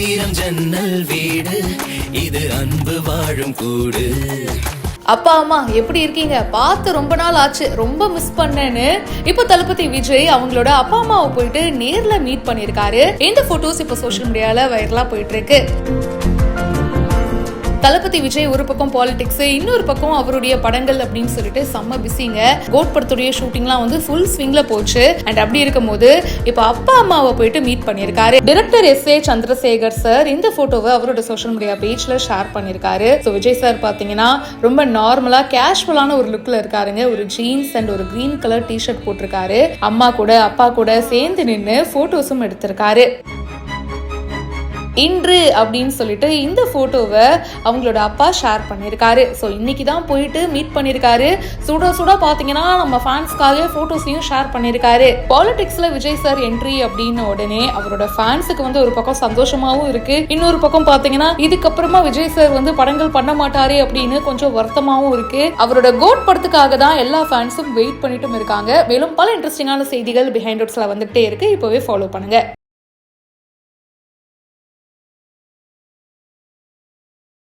ஆயிரம் ஜன்னல் வீடு, இது அன்பு வாழும் கூடு. அப்பா அம்மா எப்படி இருக்கீங்க? பார்த்து ரொம்ப நாள் ஆச்சு, ரொம்ப மிஸ் பண்ணேன்னு இப்போ தளபதி விஜய் அவங்களோட அப்பா அம்மாவை போயிட்டு நேர்ல மீட் பண்ணிருக்காரு. இந்த போட்டோஸ் இப்போ சோஷியல் மீடியால வைரலா போயிட்டு இருக்கு. தளபதி விஜய் ஒரு பக்கம் பாலிடிக்ஸ், இன்னொரு பக்கம் அவருடைய படங்கள் அப்படின்னு சொல்லிட்டு செம்ம பிஸிங்க. கோட் படத்துடைய ஷூட்டிங்லாம் வந்து ஃபுல் ஸ்விங்ல போச்சு. அண்ட் அப்படி இருக்கும் போது இப்போ அப்பா அம்மாவை போயிட்டு மீட் பண்ணிருக்காரு. Director S.A. சந்திரசேகர் சார் இந்த போட்டோவை அவரோட சோஷியல் மீடியா பேஜ்ல ஷேர் பண்ணிருக்காரு. ஸோ விஜய் சார் பாத்தீங்கன்னா ரொம்ப நார்மலா கேஷுவலான ஒரு லுக்ல இருக்காருங்க. ஒரு ஜீன்ஸ் அண்ட் ஒரு கிரீன் கலர் டிஷர்ட் போட்டிருக்காரு. அம்மா கூட அப்பா கூட சேர்ந்து நின்று போட்டோஸும் எடுத்திருக்காரு. இன்று அப்படின்னு சொல்லிட்டு இந்த போட்டோவை அவங்களோட அப்பா ஷேர் பண்ணியிருக்காரு. ஸோ இன்னைக்கு தான் போயிட்டு மீட் பண்ணியிருக்காரு. சுட பார்த்தீங்கன்னா நம்ம ஃபேன்ஸ்க்காக போட்டோஸையும் ஷேர் பண்ணியிருக்காரு. பாலிடிக்ஸ்ல விஜய் சார் என்ட்ரி அப்படின்னு உடனே அவரோட ஃபேன்ஸுக்கு வந்து ஒரு பக்கம் சந்தோஷமாவும் இருக்கு, இன்னொரு பக்கம் பார்த்தீங்கன்னா இதுக்கப்புறமா விஜய் சார் வந்து படங்கள் பண்ண மாட்டாரு அப்படின்னு கொஞ்சம் வருத்தமாவும் இருக்கு. அவரோட கோட் படத்துக்காக தான் எல்லா ஃபேன்ஸும் வெயிட் பண்ணிட்டும் இருக்காங்க. மேலும் பல இன்ட்ரெஸ்டிங்கான செய்திகள் பிஹைண்ட் வந்துட்டே இருக்கு. இப்போவே ஃபாலோ பண்ணுங்க.